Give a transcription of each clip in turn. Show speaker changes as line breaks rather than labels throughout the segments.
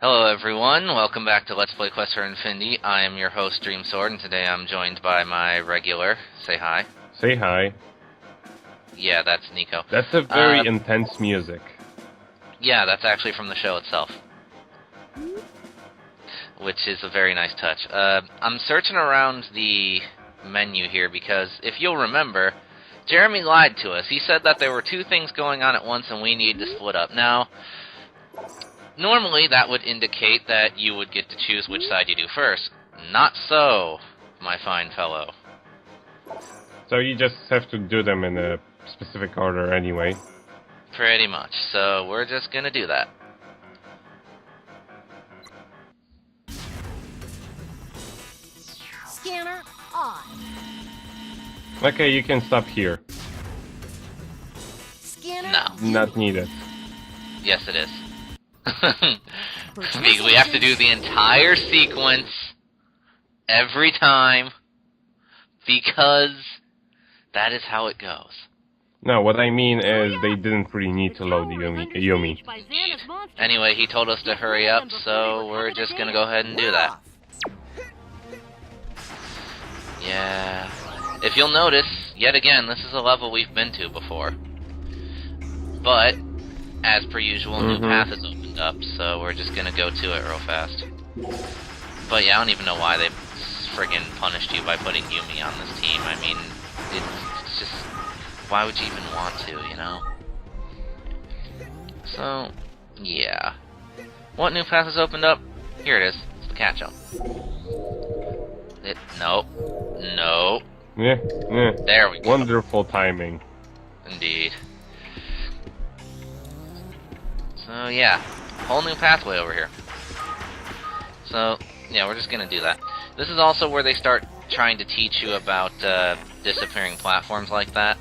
Hello everyone, welcome back to Let's Play Quest for Infinity. I am your host, DreamSword, and today I'm joined by my regular. Say hi.
Say hi.
Yeah, that's Nico.
That's a very intense music.
Yeah, that's actually from the show itself. Which is a very nice touch. I'm searching around the menu here because, if you'll remember, Jeremy lied to us. He said that there were two things going on at once and we needed to split up. Now, normally that would indicate that you would get to choose which side you do first. Not so, my fine fellow.
So you just have to do them in a specific order anyway.
Pretty much. So we're just gonna do that.
Scanner on.
Okay, you can stop here.
Scanner.
No.
Not needed.
Yes, it is. We have to do the entire sequence every time because that is how it goes.
No, what I mean is they didn't really need to load Yumi.
Anyway, he told us to hurry up, so we're just gonna go ahead and do that. Yeah. If you'll notice, yet again, this is a level we've been to before. But, as per usual, a new path has opened up, so we're just gonna go to it real fast. But yeah, I don't even know why they friggin' punished you by putting Yumi on this team. I mean, it's just... why would you even want to, you know? So, yeah. What new path has opened up? Here it is. It's the catch-up. Nope. Nope.
Yeah.
There we go.
Wonderful timing.
Indeed. So, yeah. Whole new pathway over here. So, yeah, we're just gonna do that. This is also where they start trying to teach you about disappearing platforms like that.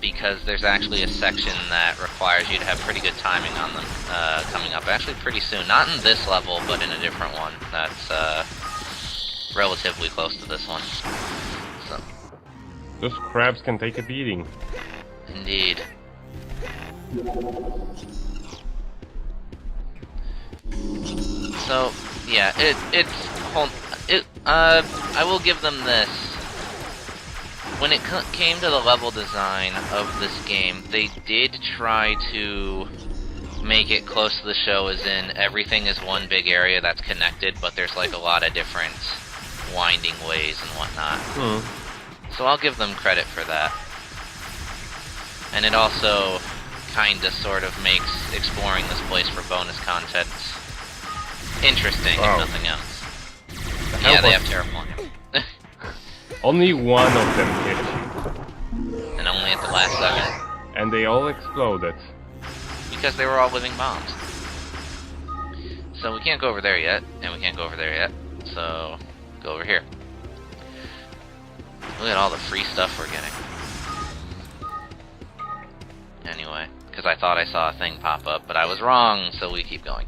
Because there's actually a section that requires you to have pretty good timing on them coming up. Actually, pretty soon. Not in this level, but in a different one. That's relatively close to this one. So.
Those crabs can take a beating.
Indeed. So, yeah, I will give them this. When it came to the level design of this game, they did try to make it close to the show, as in everything is one big area that's connected, but there's like a lot of different winding ways and whatnot. So I'll give them credit for that. And it also kinda sort of makes exploring this place for bonus content interesting, if nothing else. Yeah, they have terraforming.
Only one of them hit you.
And only at the last second.
And they all exploded.
Because they were all living bombs. So we can't go over there yet, and we can't go over there yet. So, go over here. Look at all the free stuff we're getting. Anyway, because I thought I saw a thing pop up, but I was wrong, so we keep going.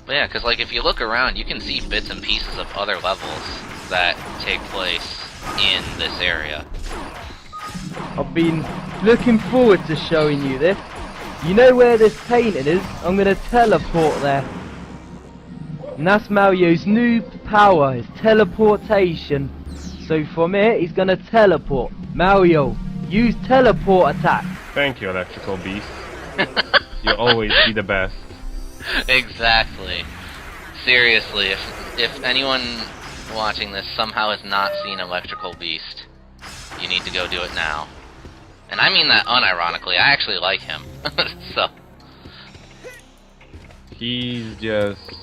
But yeah, because like if you look around, you can see bits and pieces of other levels that take place in this area.
I've been looking forward to showing you this. You know where this painting is? I'm gonna teleport there. And that's Mario's new power, his teleportation. So from here, he's gonna teleport. Mario, use teleport attack.
Thank you, Electrical Beast. You'll always be the best.
Exactly. Seriously, if anyone watching this somehow has not seen Electrical Beast, you need to go do it now. And I mean that unironically, I actually like him. So.
He's just...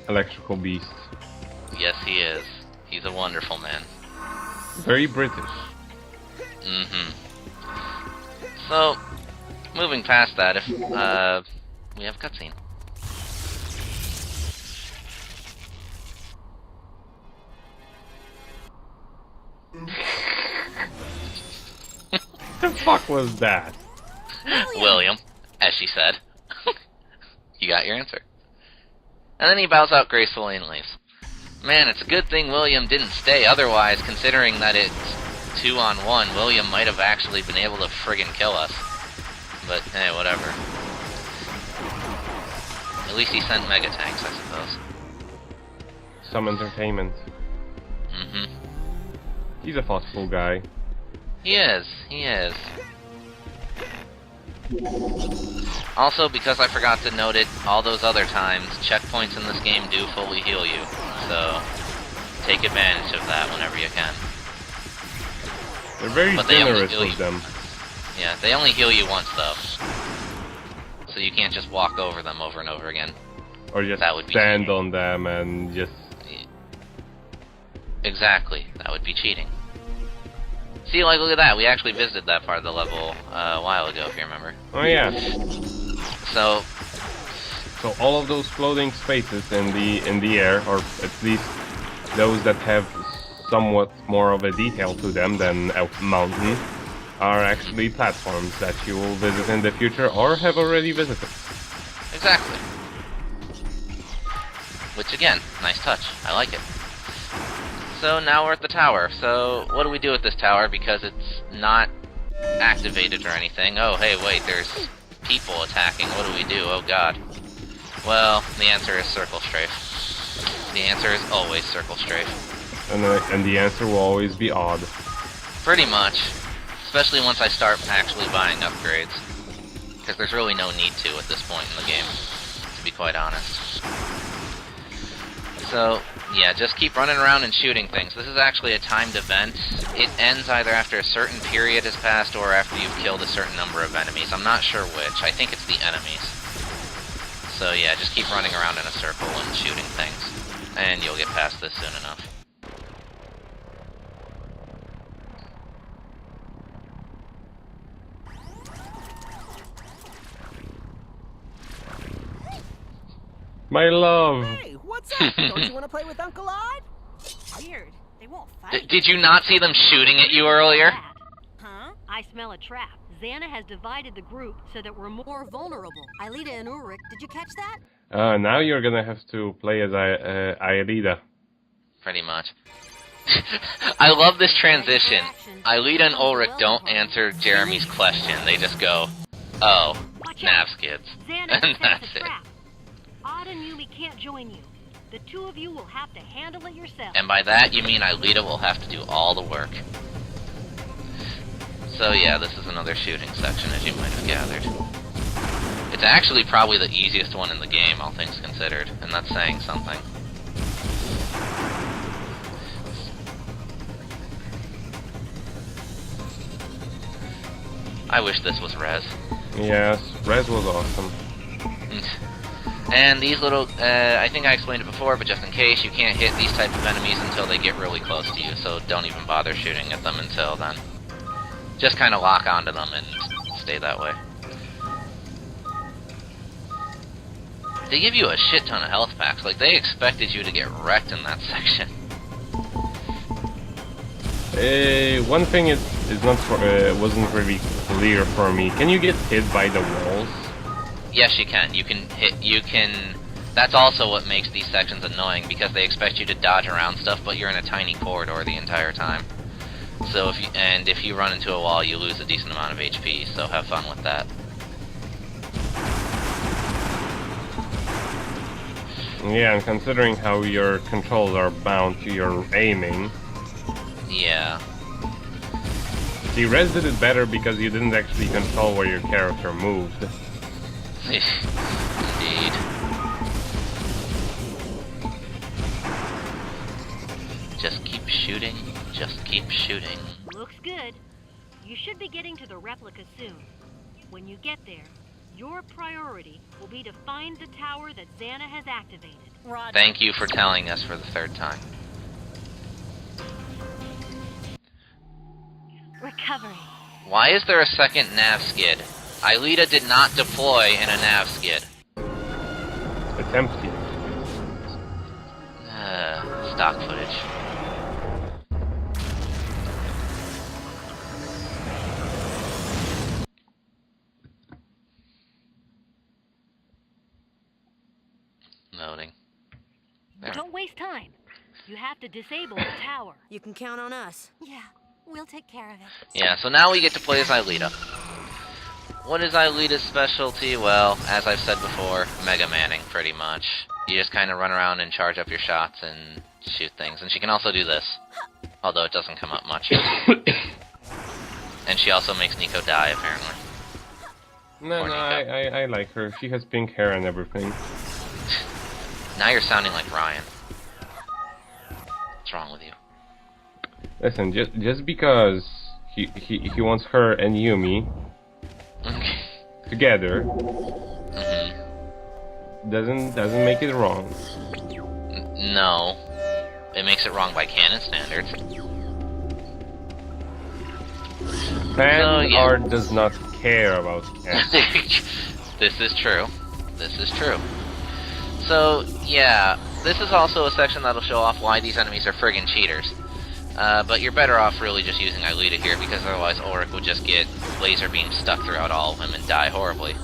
Electrical Beast.
Yes, he is. He's a wonderful man.
Very British.
So, moving past that, if, we have cutscene.
The fuck was that?
William, as she said. You got your answer. And then he bows out gracefully and leaves. Man, it's a good thing William didn't stay, otherwise, considering that it's 2-on-1, William might have actually been able to friggin' kill us. But, hey, whatever. At least he sent mega tanks, I suppose.
Some entertainment.
Mm-hmm.
He's a thoughtful guy.
He is. He is. Also, because I forgot to note it all those other times, checkpoints in this game do fully heal you. So, take advantage of that whenever you can.
They're very
But they only
generous
heal
with
you.
them.
Yeah, they only heal you once, though. So you can't just walk over them over and over again.
Or just
That would be
stand
cheating.
on them and just...
Exactly. That would be cheating. See, like, look at that. We actually visited that part of the level a while ago, if you remember.
Oh yeah.
So,
So all of those floating spaces in the air, or at least those that have somewhat more of a detail to them than a mountain, are actually platforms that you will visit in the future or have already visited.
exactly. Which, again, nice touch. I like it. So now we're at the tower. So what do we do with this tower? Because it's not activated or anything. Oh, hey, wait, there's people attacking. What do we do? Oh, God. Well, the answer is circle strafe. The answer is always circle strafe.
And the answer will always be odd.
Pretty much. Especially once I start actually buying upgrades. Because there's really no need to at this point in the game, to be quite honest. So, yeah, just keep running around and shooting things. This is actually a timed event. It ends either after a certain period has passed or after you've killed a certain number of enemies. I'm not sure which. I think it's the enemies. So yeah, just keep running around in a circle and shooting things. And you'll get past this soon enough.
My love!
Hey, what's up? Don't you want to play with Uncle Odd?
Weird. They won't fight.
Did you not see them shooting at you earlier?
Huh? I smell a trap. Xana has divided the group so that we're more vulnerable.
Aelita and Ulrich, did you catch that?
Now you're gonna have to play as Aelita.
Pretty much. I love this transition. Aelita and Ulrich don't answer Jeremy's question. They just go, oh,
Watch out.
Navskids.
Xana
And
has
that's
set a
it.
trap. Odd and Yumi can't join you. The two of you will have to handle it yourselves.
And by that, you mean Aelita will have to do all the work. So yeah, this is another shooting section, as you might have gathered. It's actually probably the easiest one in the game, all things considered, and that's saying something. I wish this was Res.
Yes, Res was awesome.
And these little, I think I explained it before, but just in case, you can't hit these type of enemies until they get really close to you, so don't even bother shooting at them until then. Just kind of lock onto them and stay that way. They give you a shit ton of health packs, like they expected you to get wrecked in that section.
One thing is not wasn't really clear for me. Can you get hit by the walls?
Yes, you can. You can. That's also what makes these sections annoying, because they expect you to dodge around stuff, but you're in a tiny corridor the entire time. So if you run into a wall, you lose a decent amount of HP. So have fun with that.
Yeah, and considering how your controls are bound to your aiming.
Yeah.
See, Res did it better because you didn't actually control where your character moved.
Indeed. Just keep shooting. Just keep shooting.
Looks good. You should be getting to the replica soon. When you get there, your priority will be to find the tower that Xana has activated.
Roger.
Thank you for telling us for the third time.
Recovering.
Why is there a second nav skid? Aelita did not deploy in a nav skid.
It's empty.
Stock footage. Loading. There.
Don't waste time. You have to disable the tower.
You can count on us.
Yeah, we'll take care of it.
Yeah, so now we get to play as Aelita. what is Aelita's specialty? Well, as I've said before, Mega Manning, pretty much. You just kind of run around and charge up your shots and shoot things. And she can also do this, although it doesn't come up much. And she also makes Nico die, apparently.
No,
Or
no,
Nico.
I like her. She has pink hair and everything.
Now you're sounding like Ryan. What's wrong with you?
Listen, just because he wants her and Yumi together doesn't make it wrong.
No. It makes it wrong by canon standards.
Fan
So, yeah.
art does not care about cats.
This is true. This is true. So, yeah, this is also a section that'll show off why these enemies are friggin' cheaters. But you're better off really just using Aelita here, because otherwise Auric would just get laser beams stuck throughout all of him and die horribly.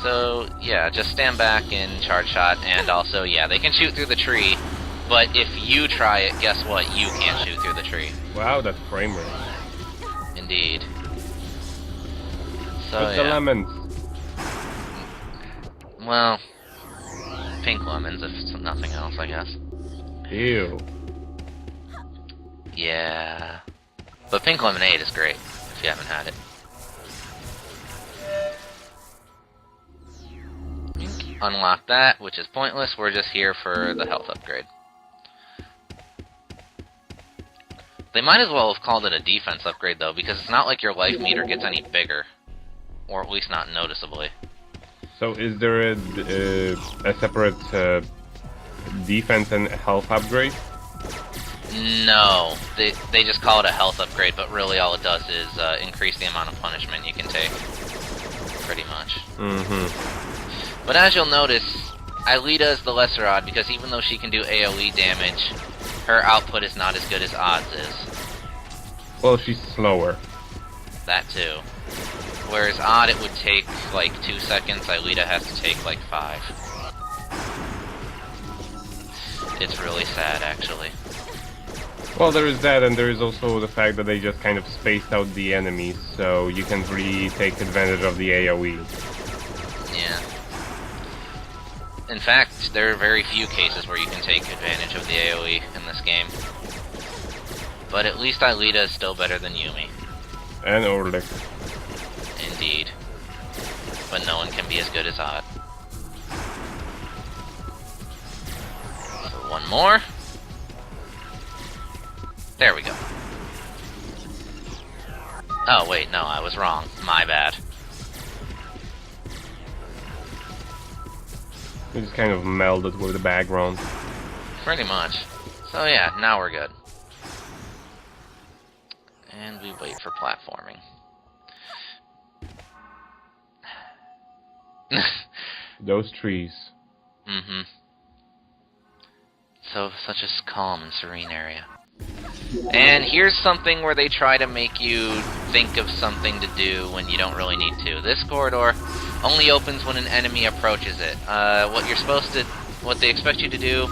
So, yeah, just stand back and charge shot, and also, yeah, they can shoot through the tree, but if you try it, guess what? You can't shoot through the tree.
Wow, that frame rate.
Indeed. So,
What's the
yeah.
lemons?
Well, pink lemons, if it's nothing else, I guess.
Ew.
Yeah. But pink lemonade is great, if you haven't had it. Unlock that, which is pointless. We're just here for the health upgrade. They might as well have called it a defense upgrade, though, because it's not like your life meter gets any bigger. Or at least not noticeably.
So is there a separate defense and health upgrade?
No, they just call it a health upgrade, but really all it does is increase the amount of punishment you can take. Pretty much. But as you'll notice, Aelita is the lesser odd, because even though she can do AoE damage, her output is not as good as Odd's is.
Well, she's slower.
That too. Whereas Odd, it would take like 2 seconds, Aelita has to take like 5. It's really sad, actually.
Well, there is that, and there is also the fact that they just kind of spaced out the enemies, so you can really take advantage of the AoE.
Yeah. In fact, there are very few cases where you can take advantage of the AoE in this game. But at least Aelita is still better than Yumi.
And Orlick.
Indeed. But no one can be as good as Odd. So one more. There we go. Oh, wait, no, I was wrong. My bad.
It just kind of melded with the background.
Pretty much. So yeah, now we're good. And we wait for platforming.
Those trees.
Mm-hmm. So, such a calm and serene area. And here's something where they try to make you think of something to do when you don't really need to. This corridor only opens when an enemy approaches it. What they expect you to do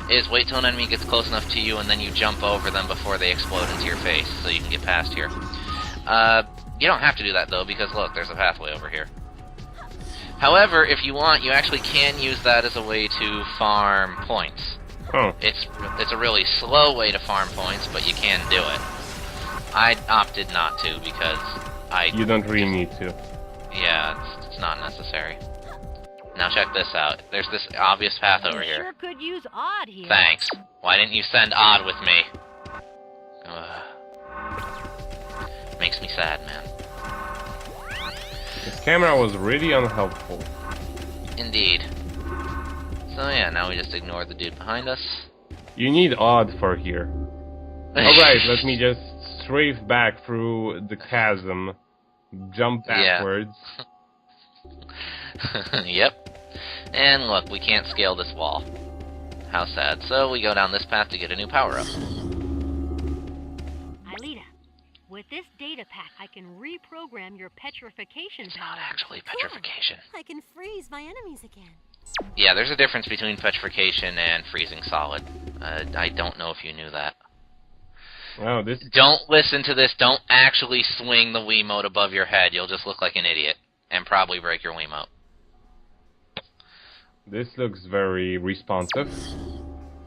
is wait till an enemy gets close enough to you and then you jump over them before they explode into your face so you can get past here. You don't have to do that though, because look, there's a pathway over here. However, if you want, you actually can use that as a way to farm points.
Oh.
It's a really slow way to farm points, but you can do it. I opted not to because
You don't really need to.
Yeah, it's not necessary. Now check this out. There's this obvious path over
You
here.
sure could use Odd here.
Thanks. Why didn't you send Odd with me? Makes me sad, man.
This camera was really unhelpful.
Indeed. So yeah, now we just ignore the dude behind us.
You need Odd for here. Alright, let me just strafe back through the chasm, jump backwards.
Yep. And look, we can't scale this wall. How sad. So we go down this path to get a new power-up.
Aelita, with this data pack, I can reprogram your petrification
It's
power.
not actually petrification.
I can freeze my enemies again.
Yeah, there's a difference between petrification and freezing solid. I don't know if you knew that.
Wow, this
Don't listen to this. Don't actually swing the Wiimote above your head. You'll just look like an idiot. And probably break your Wiimote.
looks very responsive.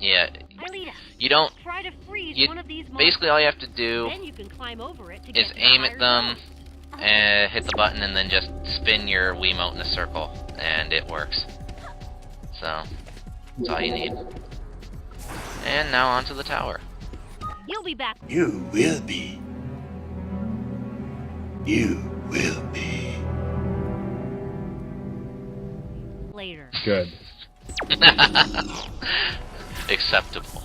Yeah.
Aelita,
You don't...
try to freeze
You,
one of these
basically, all you have to do
Then you can climb over it to
is
get to the
aim
higher
at them,
zone.
and hit the button, and then just spin your Wiimote in a circle. And it works. So, that's all you need. And now onto the tower.
You'll be back.
You will be. You will be.
Later.
Good.
Acceptable.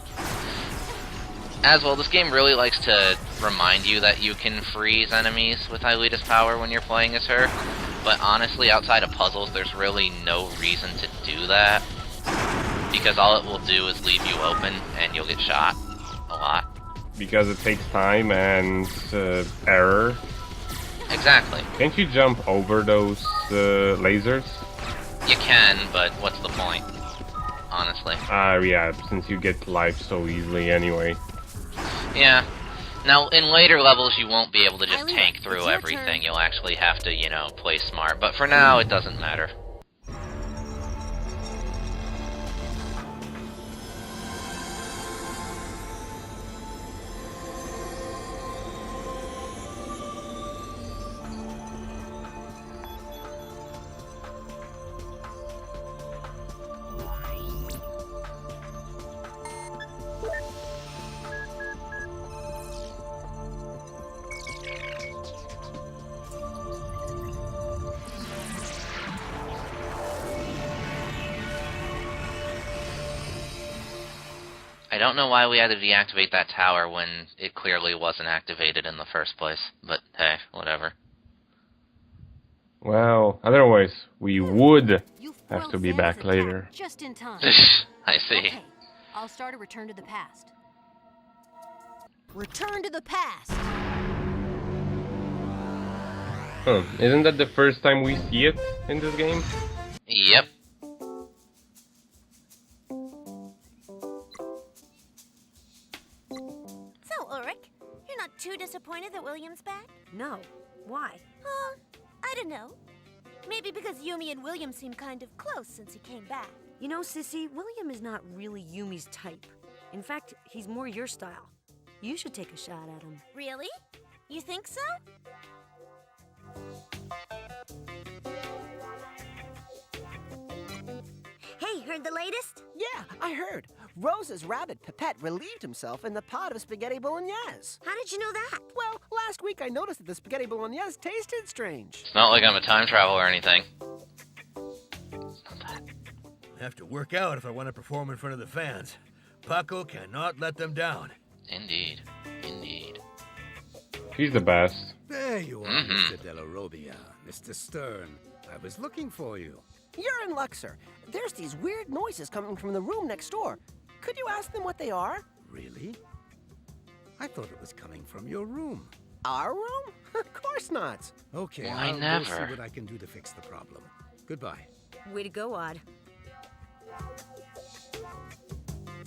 As well, this game really likes to remind you that you can freeze enemies with Aelita's power when you're playing as her, but honestly, outside of puzzles, there's really no reason to do that, because all it will do is leave you open, and you'll get shot a lot.
Because it takes time and error.
Exactly.
Can't you jump over those lasers?
You can, but what's the point? Honestly.
Yeah, since you get life so easily anyway.
Yeah. Now, in later levels, you won't be able to just
Aelita,
tank
it's
through
your
everything.
turn.
You'll actually have to, play smart. But for now, it doesn't matter. I don't know why we had to deactivate that tower when it clearly wasn't activated in the first place, but hey, whatever.
Well, otherwise we would
You
have
foiled
to be
Zan's
back
attack
later.
Just in time.
I see.
Okay, I'll start a return to the past. Return to the past.
Huh. Isn't that the first time we see it in this game?
Yep.
So, Ulrich, you're not too disappointed that William's back?
No. Why?
Oh, I don't know. Maybe because Yumi and William seem kind of close since he came back.
You know, Sissy, William is not really Yumi's type. In fact, he's more your style. You should take a shot at him.
Really? You think so? Hey, heard the latest?
Yeah, I heard. Rose's rabbit Pipette relieved himself in the pot of spaghetti bolognese.
How did you know that?
Well, last week I noticed that the spaghetti bolognese tasted strange.
It's not like I'm a time traveler or anything.
I have to work out if I want to perform in front of the fans. Paco cannot let them down.
Indeed. Indeed.
She's the best.
There you are,
Mhm.
Mr. Della Robbia. Mr. Stern, I was looking for you.
You're in luck, sir. There's these weird noises coming from the room next door. Could you ask them what they are?
Really? I thought it was coming from your room.
Our room? Of course not.
Okay,
Why
I'll go
never?
see what I can do to fix the problem. Goodbye.
Way to go, Odd.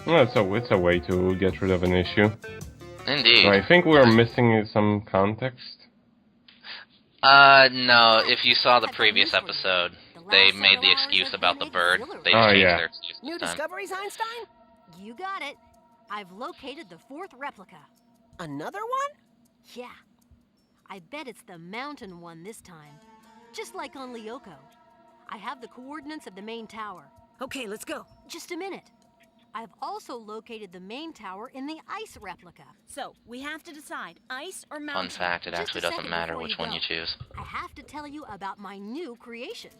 Well, it's a way to get rid of an issue.
Indeed.
I think we're missing some context.
No, if you saw the previous episode, they made the excuse about the bird. They just
Oh,
changed
yeah.
their excuse
New
this time.
discoveries, Einstein?
You got it. I've located the fourth replica.
Another one?
Yeah. I bet it's the mountain one this time. Just like on Lyoko. I have the coordinates of the main tower.
Okay, let's go.
Just a minute. I've also located the main tower in the ice replica.
So, we have to decide, ice or
Fun
mountain?
fact, it
Just
actually
a
doesn't
second
matter
before
which
you
one
go.
you choose.
I have to tell you about my new creation.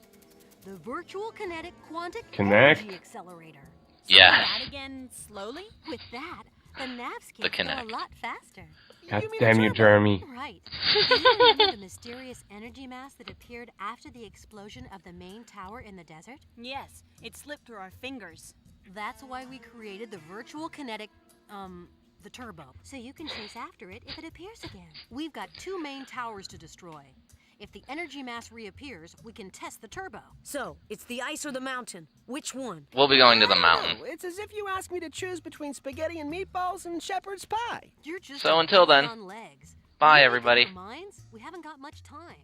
The Virtual Kinetic Quantic
Kinect?
Energy Accelerator.
Yeah.
That again, slowly?
With that, the nav
The
skips go a
Kinect.
lot faster.
God
mean
damn
a
you,
turbo?
Jeremy.
Right. Do you remember the mysterious energy mass that appeared after the explosion of the main tower in the desert?
Yes, it slipped through our fingers.
That's why we created the Virtual Kinetic, the turbo, so you can chase after it if it appears again. We've got two main towers to destroy. If the energy mass reappears, we can test the turbo.
So, it's the ice or the mountain. Which one?
We'll be going to the
I don't
mountain.
know. It's as if you asked me to choose between spaghetti and meatballs and shepherd's pie.
You're just
So
a
until
monkey
then,
on legs.
bye,
When we look at
everybody.
our minds, we haven't got much time.